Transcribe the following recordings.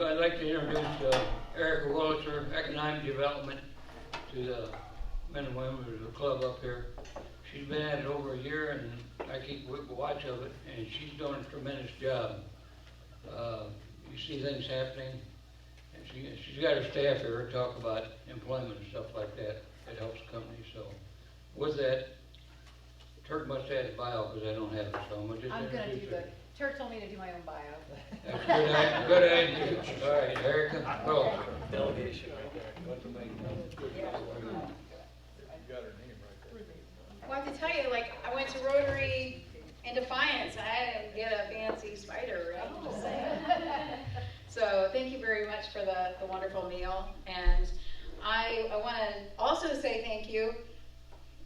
I'd like to introduce Erica Willitzer, Economic Development, to the men and women of the club up here. She's been at it over a year, and I keep watch of it, and she's doing a tremendous job. You see things happening, and she's got her staff here to talk about employment and stuff like that. It helps the company. So, with that, Turk must add a bio because I don't have it, so I'm going to just introduce her. Turk told me to do my own bio. That's good idea. All right, Erica, go. Delegation right there. You got her name right there. Well, I have to tell you, like, I went to Rotary in Defiance, and I didn't get a fancy spider ring, just saying. So thank you very much for the wonderful meal. And I want to also say thank you.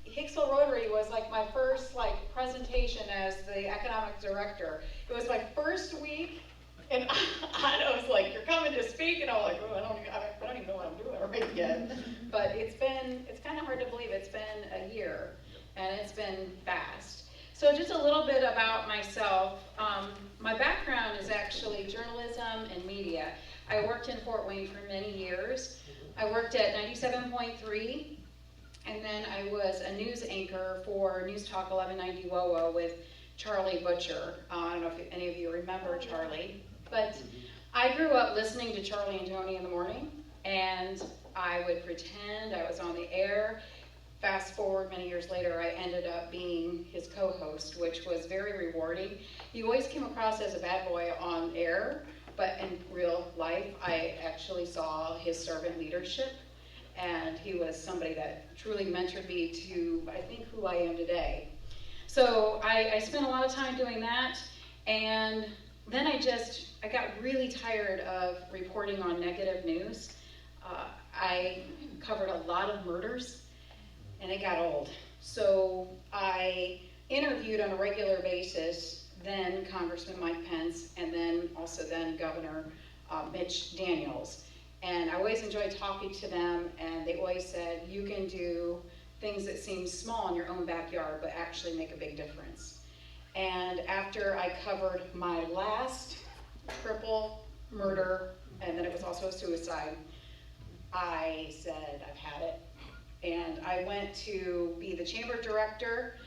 Hicksville Rotary was like my first presentation as the economic director. It was my first week, and I was like, "You're coming to speak," and I'm like, "Oh, I don't even know what I'm doing right yet." But it's kind of hard to believe it's been a year, and it's been fast. So just a little bit about myself. My background is actually journalism and media. I worked in Fort Wayne for many years. I worked at 97.3. And then I was a news anchor for News Talk 1190 WOWO with Charlie Butcher. I don't know if any of you remember Charlie, but I grew up listening to Charlie and Tony in the morning, and I would pretend I was on the air. Fast forward many years later, I ended up being his co-host, which was very rewarding. He always came across as a bad boy on air, but in real life, I actually saw his servant leadership. And he was somebody that truly mentored me to, I think, who I am today. So I spent a lot of time doing that, and then I got really tired of reporting on negative news. I covered a lot of murders, and it got old. So I interviewed on a regular basis then Congressman Mike Pence, and then Governor Mitch Daniels. And I always enjoyed talking to them, and they always said, you can do things that seem small in your own backyard, but actually make a big difference. And after I covered my last triple murder, and then it was also a suicide, I said, I've had it. And I went to be the chamber director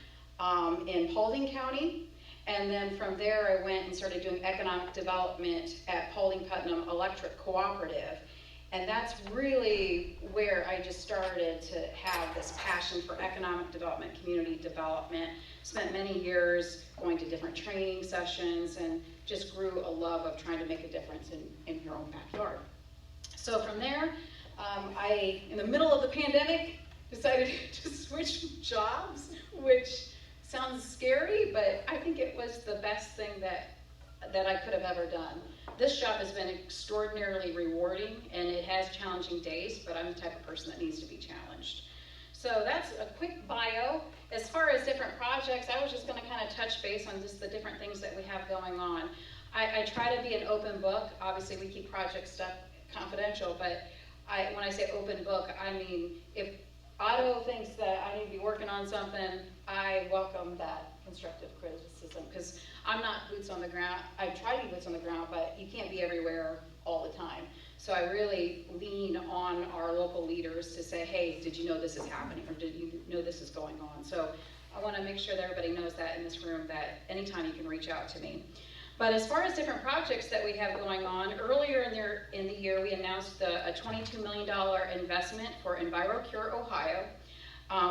in Paulding County. And then from there, I went and started doing economic development at Paulding-Putnam Electric Cooperative. And that's really where I just started to have this passion for economic development, community development. Spent many years going to different training sessions and just grew a love of trying to make a difference in your own backyard. So from there, I, in the middle of the pandemic, decided to switch jobs, which sounds scary, but I think it was the best thing that I could have ever done. This job has been extraordinarily rewarding, and it has challenging days, but I'm the type of person that needs to be challenged. So that's a quick bio. As far as different projects, I was just going to kind of touch base on just the different things that we have going on. I try to be an open book. Obviously, we keep project stuff confidential, but when I say open book, I mean if Otto thinks that I need to be working on something, I welcome that constructive criticism, because I'm not boots on the ground. I try to be boots on the ground, but you can't be everywhere all the time. So I really lean on our local leaders to say, hey, did you know this is happening, or did you know this is going on? So I want to make sure that everybody knows that in this room, that anytime you can reach out to me. But as far as different projects that we have going on, earlier in the year we announced a $22 million investment for EnviroCure Ohio,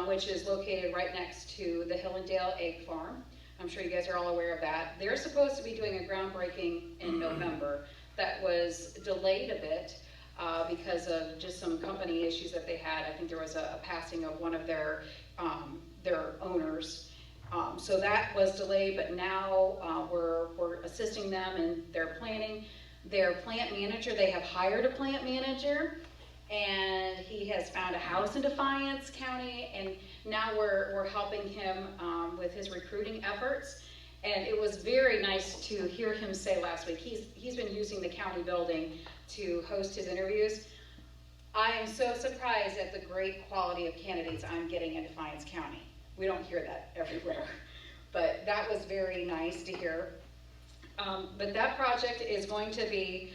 which is located right next to the Hillendale Egg Farm. I'm sure you guys are all aware of that. They're supposed to be doing a groundbreaking in November. That was delayed a bit because of just some company issues that they had. I think there was a passing of one of their owners. So that was delayed, but now we're assisting them in their planning. Their plant manager, they have hired a plant manager, and he has found a house in Defiance County, and now we're helping him with his recruiting efforts. And it was very nice to hear him say last week, he's been using the county building to host his interviews. I am so surprised at the great quality of candidates I'm getting in Defiance County. We don't hear that everywhere, but that was very nice to hear. But that project is going to be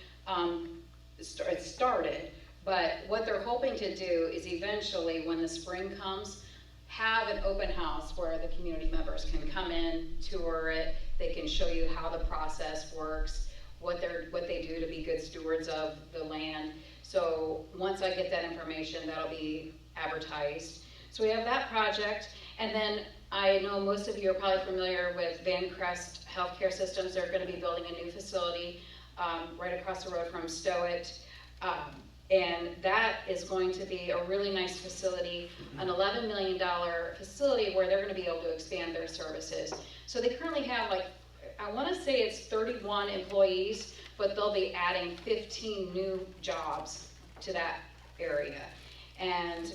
It started, but what they're hoping to do is eventually, when the spring comes, have an open house where the community members can come in, tour it, they can show you how the process works, what they do to be good stewards of the land. So once I get that information, that'll be advertised. So we have that project, and then I know most of you are probably familiar with Van Crest Healthcare Systems. They're going to be building a new facility right across the road from Stowett. And that is going to be a really nice facility, an $11 million facility where they're going to be able to expand their services. So they currently have, like, I want to say it's 31 employees, but they'll be adding 15 new jobs to that area. And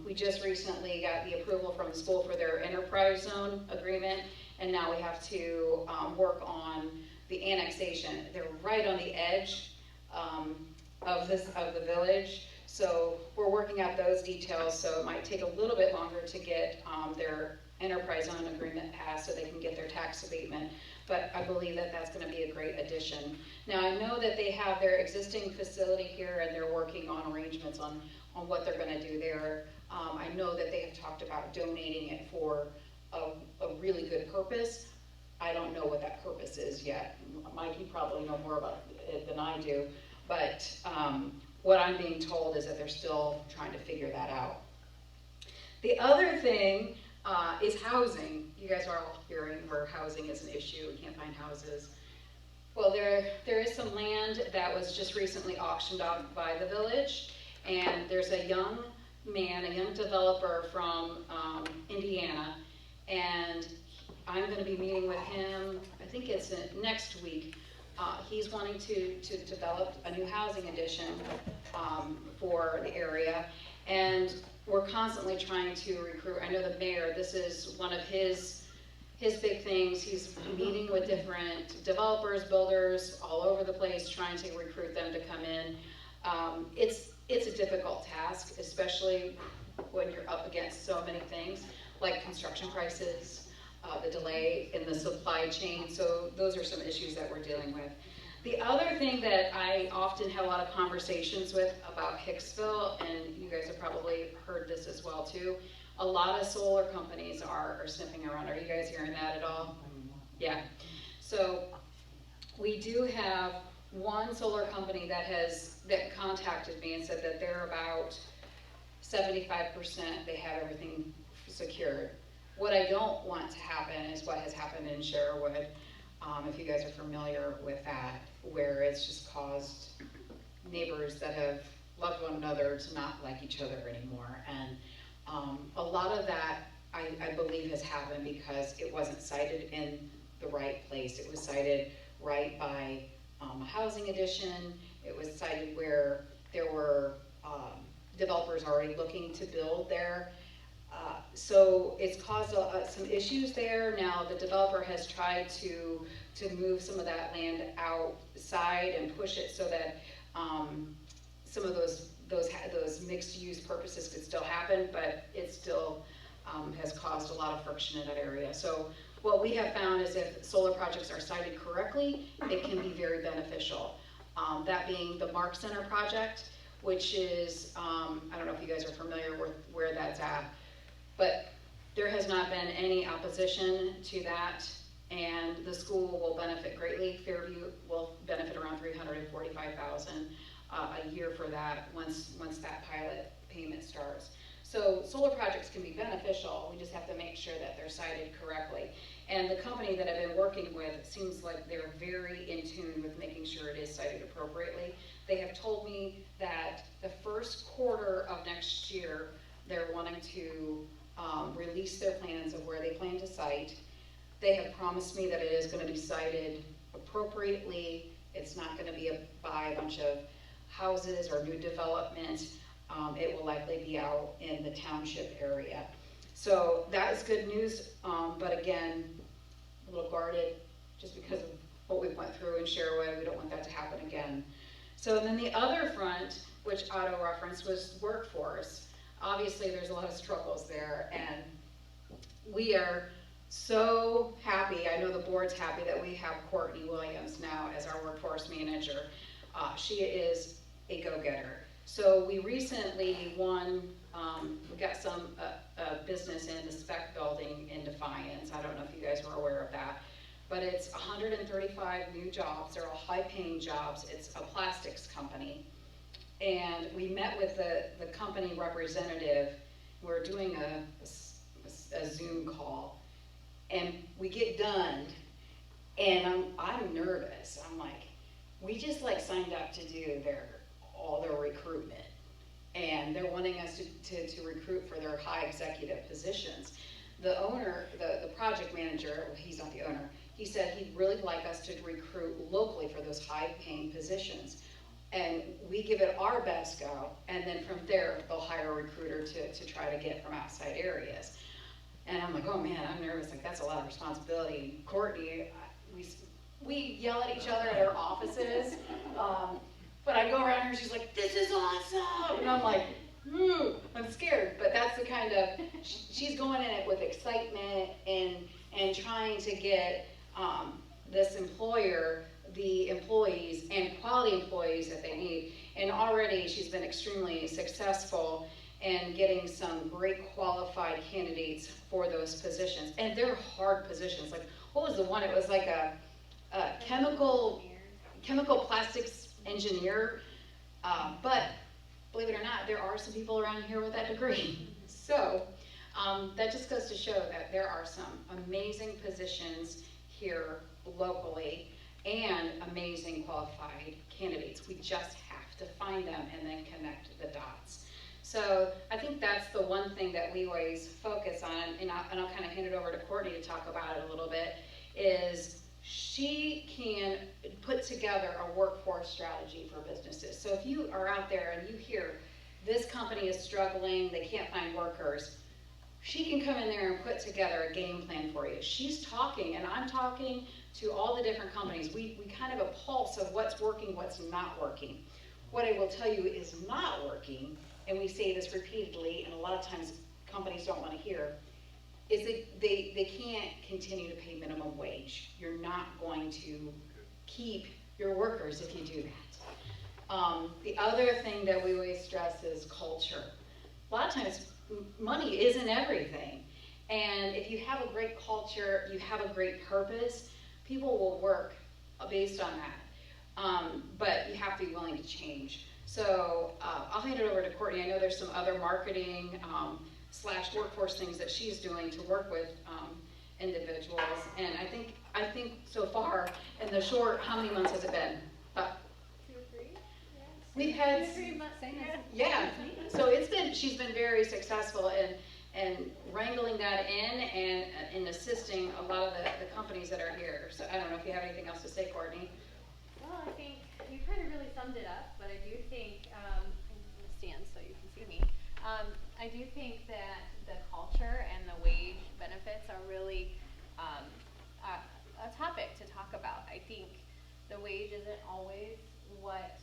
we just recently got the approval from the school for their enterprise zone agreement, and now we have to work on the annexation. They're right on the edge of the village, so we're working out those details. So it might take a little bit longer to get their enterprise zone agreement passed so they can get their tax abatement, but I believe that that's going to be a great addition. Now I know that they have their existing facility here and they're working on arrangements on what they're going to do there. I know that they have talked about donating it for a really good purpose. I don't know what that purpose is yet. Mike, you probably know more about it than I do, but what I'm being told is that they're still trying to figure that out. The other thing is housing. You guys are all hearing where housing is an issue. We can't find houses. Well, there is some land that was just recently auctioned off by the village, and there's a young man, a young developer from Indiana, and I'm going to be meeting with him, I think it's next week. He's wanting to develop a new housing addition for the area, and we're constantly trying to recruit. I know the mayor, this is one of his big things. He's meeting with different developers, builders all over the place, trying to recruit them to come in. It's a difficult task, especially when you're up against so many things, like construction prices, the delay in the supply chain. So those are some issues that we're dealing with. The other thing that I often have a lot of conversations with about Hicksville, and you guys have probably heard this as well too, a lot of solar companies are sniffing around. Are you guys hearing that at all? Yeah. So we do have one solar company that contacted me and said that they're about 75%, they have everything secured. What I don't want to happen is what has happened in Sherwood, if you guys are familiar with that, where it's just caused neighbors that have loved one another to not like each other anymore. And a lot of that, I believe, has happened because it wasn't sited in the right place. It was sited right by a housing addition. It was sited where there were developers already looking to build there. So it's caused some issues there. Now the developer has tried to move some of that land outside and push it so that some of those mixed use purposes could still happen, but it still has caused a lot of friction in that area. So what we have found is if solar projects are sited correctly, it can be very beneficial. That being the Mark Center project, which is, I don't know if you guys are familiar with where that's at, but there has not been any opposition to that, and the school will benefit greatly. Fairview will benefit around $345,000 a year for that once that pilot payment starts. So solar projects can be beneficial. We just have to make sure that they're sited correctly. And the company that I've been working with seems like they're very in tune with making sure it is sited appropriately. They have told me that the first quarter of next year, they're wanting to release their plans of where they plan to site. They have promised me that it is going to be sited appropriately. It's not going to be by a bunch of houses or new development. It will likely be out in the township area. So that is good news, but again, a little guarded just because of what we went through in Sherwood. We don't want that to happen again. So then the other front, which Otto referenced, was workforce. Obviously there's a lot of struggles there, and we are so happy, I know the board's happy, that we have Courtney Williams now as our workforce manager. She is a go-getter. So we recently won, we got some business in the spec building in Defiance. I don't know if you guys were aware of that, but it's 135 new jobs. They're all high-paying jobs. It's a plastics company. And we met with the company representative. We're doing a Zoom call, and we get done, and I'm nervous. I'm like, we just like signed up to do all their recruitment, and they're wanting us to recruit for their high executive positions. The owner, the project manager, well, he's not the owner, he said he'd really like us to recruit locally for those high-paying positions. And we give it our best go, and then from there, they'll hire a recruiter to try to get from outside areas. And I'm like, oh man, I'm nervous, like that's a lot of responsibility. Courtney, we yell at each other at our offices, but I go around her and she's like, this is awesome! And I'm like, I'm scared, but that's the kind of, she's going in it with excitement and trying to get this employer the employees and quality employees that they need. And already she's been extremely successful in getting some great qualified candidates for those positions. And they're hard positions. Like, what was the one? It was like a chemical plastics engineer. But believe it or not, there are some people around here with that degree. So that just goes to show that there are some amazing positions here locally and amazing qualified candidates. We just have to find them and then connect the dots. So I think that's the one thing that we always focus on, and I'll kind of hand it over to Courtney to talk about it a little bit, is she can put together a workforce strategy for businesses. So if you are out there and you hear this company is struggling, they can't find workers, she can come in there and put together a game plan for you. She's talking, and I'm talking to all the different companies. We kind of a pulse of what's working, what's not working. What I will tell you is not working, and we say this repeatedly, and a lot of times companies don't want to hear, is that they can't continue to pay minimum wage. You're not going to keep your workers if you do that. The other thing that we always stress is culture. A lot of times, money isn't everything. And if you have a great culture, you have a great purpose, people will work based on that. But you have to be willing to change. So I'll hand it over to Courtney. I know there's some other marketing / workforce things that she's doing to work with individuals. And I think so far, in the short, how many months has it been? 2 or 3? Yeah. We've had, 2 or 3 months. yeah. So she's been very successful in wrangling that in assisting a lot of the companies that are here. So I don't know if you have anything else to say, Courtney. Well, I think you kind of really summed it up, but I do think, I'm going to stand so you can see me. I do think that the culture and the wage benefits are really a topic to talk about. I think the wage isn't always what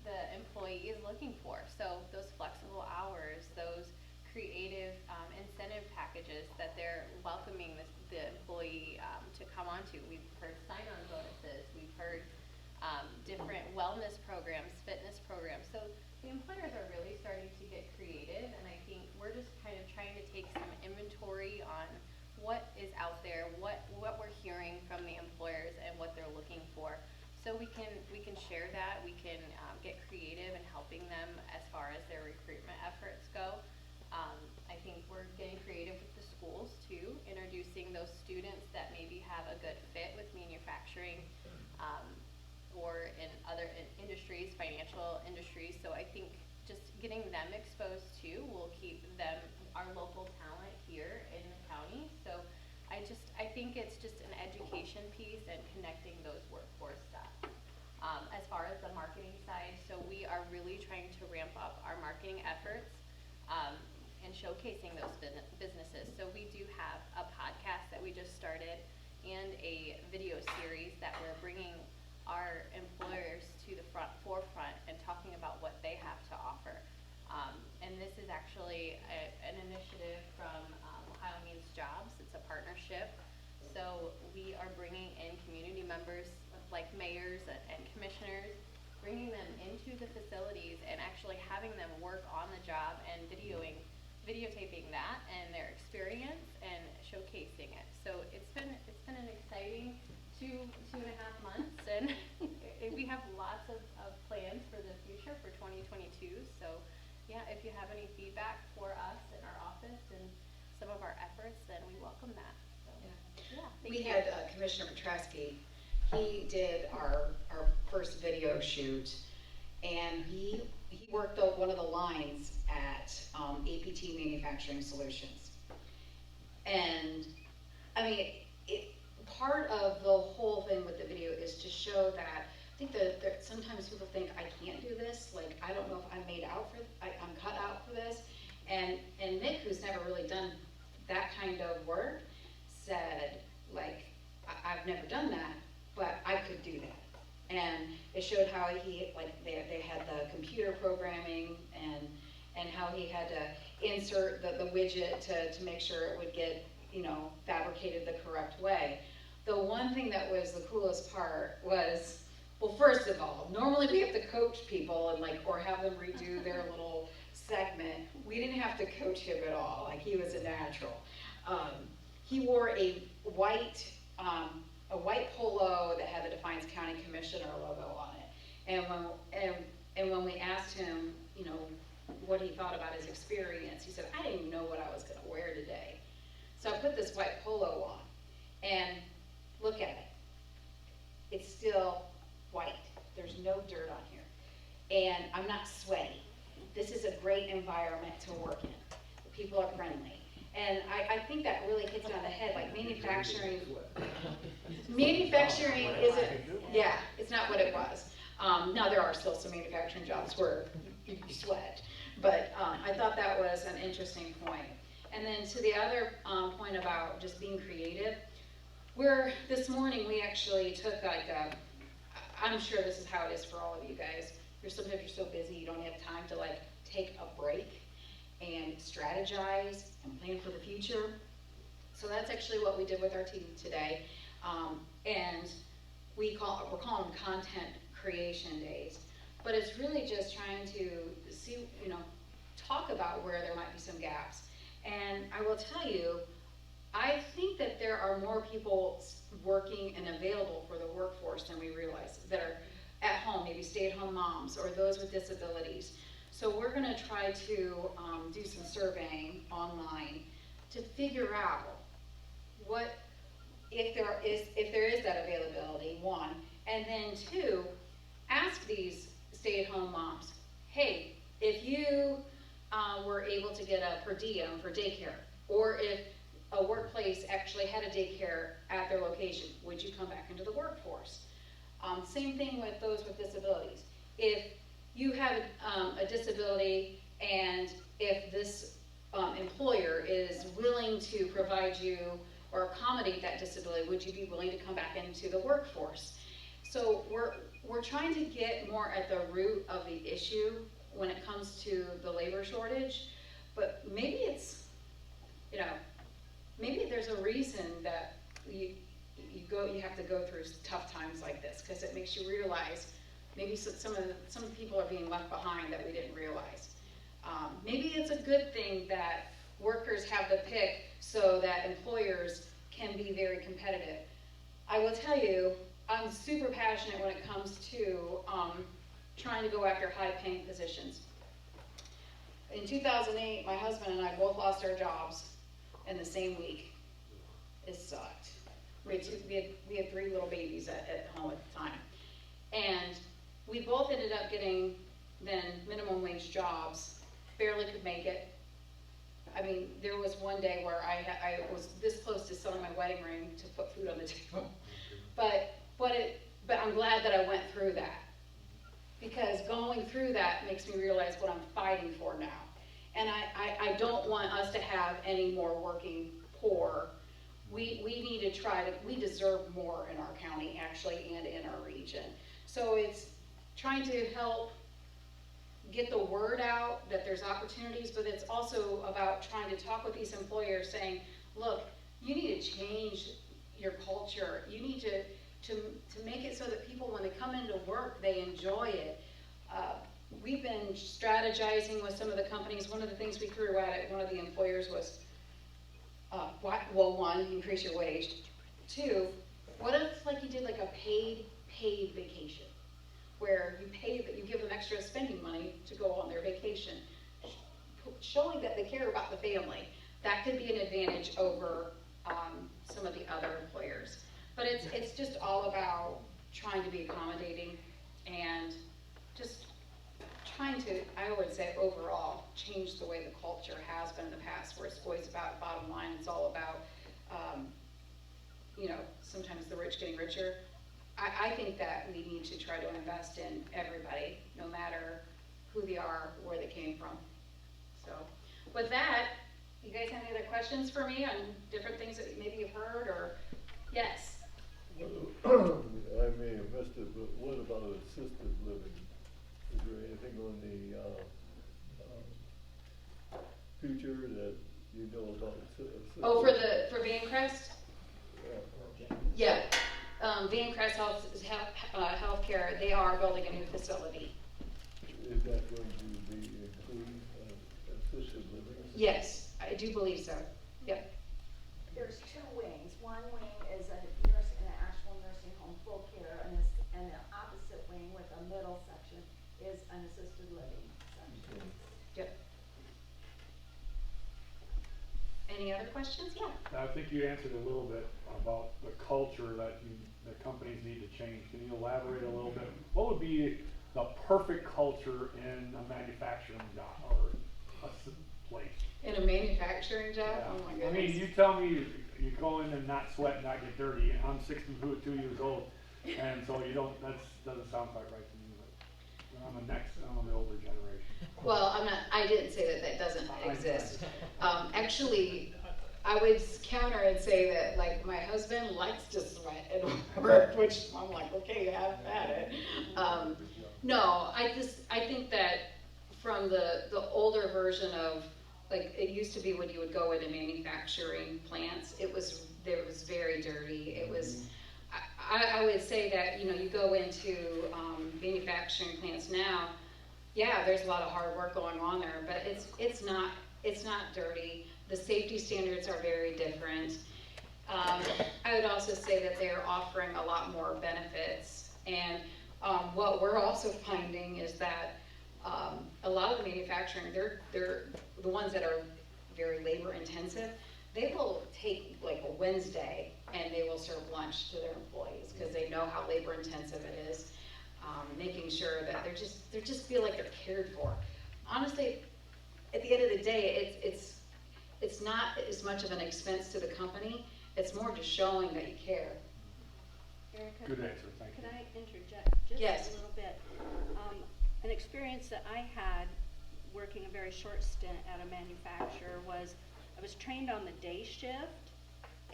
the employee is looking for. So those flexible hours, those creative incentive packages that they're welcoming the employee to come onto. We've heard sign-on bonuses, we've heard different wellness programs, fitness programs. So the employers are really starting to get creative, and I think we're just kind of trying to take some inventory on what is out there, what we're hearing from the employers and what they're looking for. So we can share that, we can get creative in helping them as far as their recruitment efforts go. I think we're getting creative with the schools too, introducing those students that maybe have a good fit with manufacturing or in other industries, financial industries. So I think just getting them exposed too will keep them, our local talent here in the county. So I think it's just an education piece and connecting those workforce dots. As far as the marketing side, so we are really trying to ramp up our marketing efforts and showcasing those businesses. So we do have a podcast that we just started and a video series that we're bringing our employers to the forefront and talking about what they have to offer. And this is actually an initiative from Ohio Means Jobs. It's a partnership. So we are bringing in community members like mayors and commissioners bringing them into the facilities and actually having them work on the job and videotaping that and their experience and showcasing it. So it's been an exciting two and a half months, and we have lots of plans for the future for 2022. So yeah, if you have any feedback for us in our office and some of our efforts, then we welcome that. So, yeah, thank We you. had Commissioner Petrasky. He did our first video shoot, and he worked one of the lines at APT Manufacturing Solutions. And I mean, part of the whole thing with the video is to show that I think that sometimes people think I can't do this. Like, I don't know if I'm made out for, I'm cut out for this. And Nick, who's never really done that kind of work, said, like, I've never done that, but I could do that. And it showed how he, like, they had the computer programming and how he had to insert the widget to make sure it would get, you know, fabricated the correct way. The one thing that was the coolest part was, well, first of all, normally we have to coach people and like, or have them redo their little segment. We didn't have to coach him at all. Like, he was a natural. He wore a white polo that had the Defiance County Commissioner logo on it. And when we asked him, you know, what he thought about his experience, he said, I didn't even know what I was going to wear today. So I put this white polo on, and look at it. It's still white. There's no dirt on here. And I'm not sweaty. This is a great environment to work in. The people are friendly. And I think that really hits it on the head, like manufacturing isn't, yeah, it's not what it was. Now there are still some manufacturing jobs where you sweat, but I thought that was an interesting point. And then to the other point about just being creative, this morning we actually took like I'm sure this is how it is for all of you guys. Sometimes you're so busy you don't have time to like take a break and strategize and plan for the future. So that's actually what we did with our team today. And we're calling them content creation days. But it's really just trying to see, you know, talk about where there might be some gaps. And I will tell you, I think that there are more people working and available for the workforce than we realize that are at home, maybe stay-at-home moms or those with disabilities. So we're going to try to do some surveying online to figure out what, if there is that availability, one, and then two, ask these stay-at-home moms, hey, if you were able to get a per diem for daycare, or if a workplace actually had a daycare at their location, would you come back into the workforce? Same thing with those with disabilities. If you have a disability and if this employer is willing to provide you or accommodate that disability, would you be willing to come back into the workforce? So we're trying to get more at the root of the issue when it comes to the labor shortage, but maybe it's, you know, maybe there's a reason that you have to go through tough times like this, because it makes you realize maybe some people are being left behind that we didn't realize. Maybe it's a good thing that workers have the pick so that employers can be very competitive. I will tell you, I'm super passionate when it comes to trying to go after high-paying positions. In 2008, my husband and I both lost our jobs in the same week. It sucked. We had 3 little babies at home at the time. And we both ended up getting then minimum wage jobs, barely could make it. I mean, there was one day where I was this close to selling my wedding ring to put food on the table. But I'm glad that I went through that, because going through that makes me realize what I'm fighting for now. And I don't want us to have any more working poor. We need to we deserve more in our county, actually, and in our region. So it's trying to help get the word out that there's opportunities, but it's also about trying to talk with these employers saying, look, you need to change your culture. You need to make it so that people, when they come into work, they enjoy it. We've been strategizing with some of the companies. One of the things we threw out at one of the employers was, well, one, increase your wage. Two, what if like you did like a paid vacation, where you give them extra spending money to go on their vacation, showing that they care about the family. That could be an advantage over some of the other employers. But it's just all about trying to be accommodating and just trying to, I would say overall, change the way the culture has been in the past, where it's always about bottom line. It's all about, sometimes the rich getting richer. I think that we need to try to invest in everybody, no matter who they are, where they came from. So with that, you guys have any other questions for me on different things that maybe you've heard, or yes? I may have missed it, but what about assisted living? Is there anything on the future that you know about assisted? Oh, for Vancrest? Yeah. Vancrest Healthcare, they are building a new facility. Is that going to be include assisted living? Yes, I do believe so. Yep. There's two wings. One wing is a nurse in an actual nursing home, full care, and the opposite wing with a middle section is an assisted living section. Yep. Any other questions? Yeah. I think you answered a little bit about the culture that companies need to change. Can you elaborate a little bit? What would be the perfect culture in a manufacturing job or a place? In a manufacturing job? Yeah. Oh my I goodness. mean, you tell me you go in and not sweat, not get dirty, and I'm 62 years old, and so that doesn't sound quite right to me. But I'm the older generation. Well, I didn't say that doesn't exist. Actually, I would counter and say that, like, my husband likes to sweat at work, which I'm like, okay, have at it. No, I think that from the older version of, like, it used to be when you would go into manufacturing plants, it was very dirty. It was, I would say that, you go into manufacturing plants now, yeah, there's a lot of hard work going on there, but it's not dirty. The safety standards are very different. I would also say that they're offering a lot more benefits, and what we're also finding is that a lot of the manufacturing, they're the ones that are very labor intensive. They will take like a Wednesday and they will serve lunch to their employees because they know how labor intensive it is. Making sure that they just feel like they're cared for. Honestly, at the end of the day, it's not as much of an expense to the company. It's more just showing that you care. Erica, Good answer, thank you. Could I interject just Yes. a little bit? An experience that I had working a very short stint at a manufacturer was I was trained on the day shift,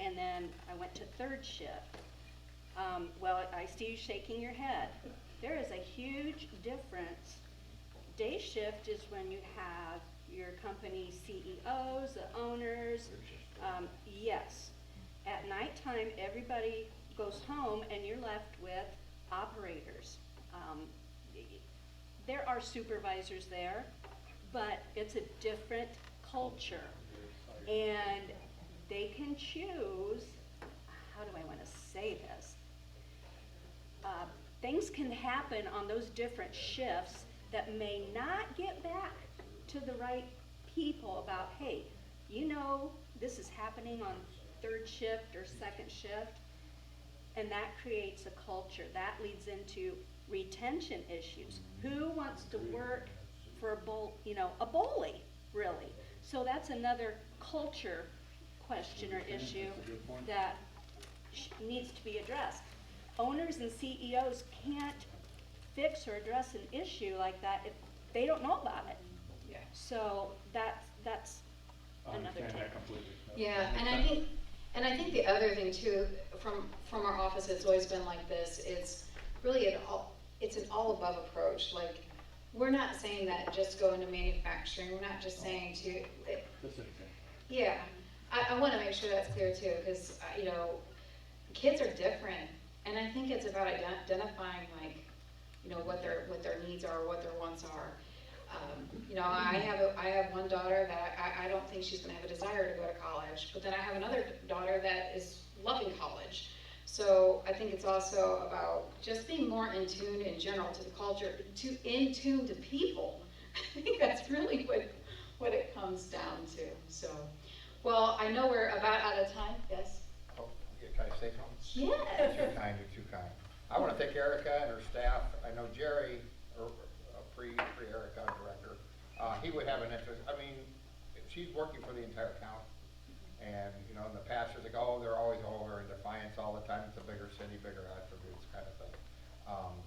and then I went to third shift. Well, I see you shaking your head. There is a huge difference. Day shift is when you have your company CEOs, the owners. Yes. At nighttime, everybody goes home and you're left with operators. There are supervisors there, but it's a different culture. And they can choose, how do I want to say this? Things can happen on those different shifts that may not get back to the right people about, hey, this is happening on third shift or second shift, and that creates a culture. That leads into retention issues. Who wants to work for a bully, really? So that's another culture question or issue That's a good point. that needs to be addressed. Owners and CEOs can't fix or address an issue like that if they don't know about it. Yeah. So that's I another understand take. that completely. Yeah, That and makes I think the other thing too, from our office, it's always been like this. It's really an all above approach. Like, we're not saying that just go into manufacturing. We're not just saying to. Just an example. Yeah, I want to make sure that's clear too, because kids are different, and And I think it's about identifying, like, you know, what their needs are, what their wants are. You know, I have one daughter that I don't think she's gonna have a desire to go to college, but then I have another daughter that is loving college. So I think it's also about just being more in tune in general to the culture, in tune to people. I think that's really what it comes down to. So, well, I know we're about out of time. Yes? Oh, yeah, can I say something? Yes. You're too kind, you're too kind. I want to thank Erica and her staff. I know Jerry, or pre-Erica director, he would have an interest. I mean, she's working for the entire county. And, you know, in the past, years ago, they're always over in Defiance all the time. It's a bigger city, bigger attributes kind of thing.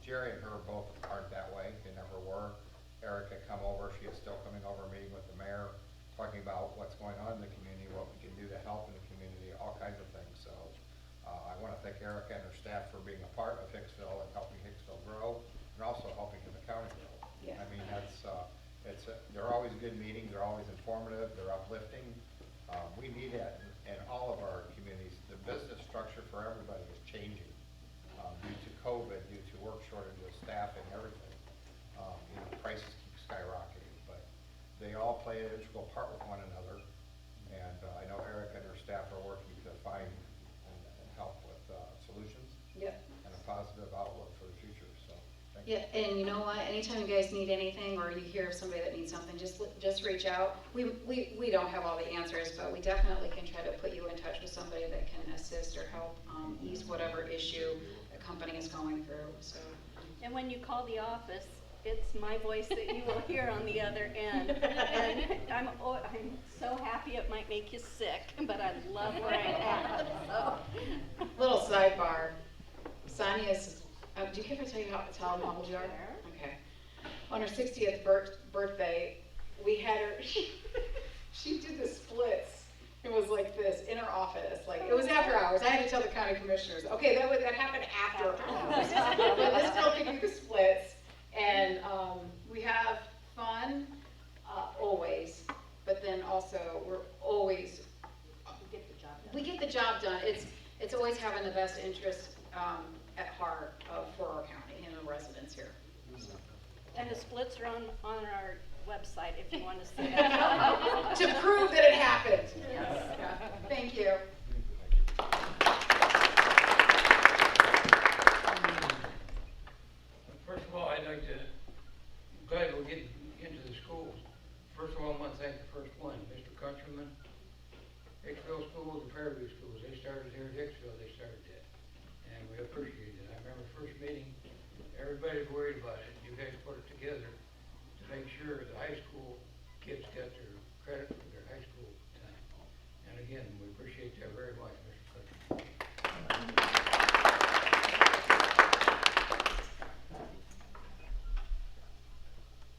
Jerry and her both aren't that way. They never were. Erica come over. She is still coming over, meeting with the mayor, talking about what's going on in the community, what we can do to help in the community, all kinds of things. So I want to thank Erica and her staff for being a part of Hicksville and helping Hicksville grow, and also helping the county grow. Yeah. I mean, they're always good meetings. They're always informative. They're uplifting. We need that in all of our communities. The business structure for everybody is changing due to COVID, due to work shortages, staffing, everything. You know, prices keep skyrocketing, but they all play an integral part with one another. And I know Erica and her staff are working to find and help with solutions. Yep. And a positive outlook for the future. So thank you. Yeah, and you know what? Anytime you guys need anything, or you hear of somebody that needs something, just reach out. We don't have all the answers, but we definitely can try to put you in touch with somebody that can assist or help ease whatever issue the company is going through. So. And when you call the office, it's my voice that you will hear on the other end. And I'm so happy it might make you sick, but I love where I am. So. Little sidebar. Sonia's, do you ever tell them how old you are? Okay. On her 60th birthday, we had her, she did the splits. It was like this in her office. Like, it was after hours. I had to tell the county commissioners, okay, that happened after hours. But this girl could do the splits. And we have fun always, but then also we're always, we get the job done. It's always having the best interest at heart for our county and the residents here. So. And the splits are on our website if you want to see that. To prove that it happened. Yes. Yeah. Thank you. First of all, I'd like to, I'm glad we're getting into the schools. First of all, I want to thank the first one, Mr. Countryman. Hicksville Schools and Fairview Schools, they started here at Hicksville, they started it. And we appreciate it. I remember the first meeting, everybody's worried about it. You guys put it together to make sure the high school kids got their credit for their high school time. And again, we appreciate that very much, Mr. Countryman.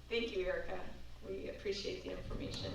Thank you, Erica. We appreciate the information.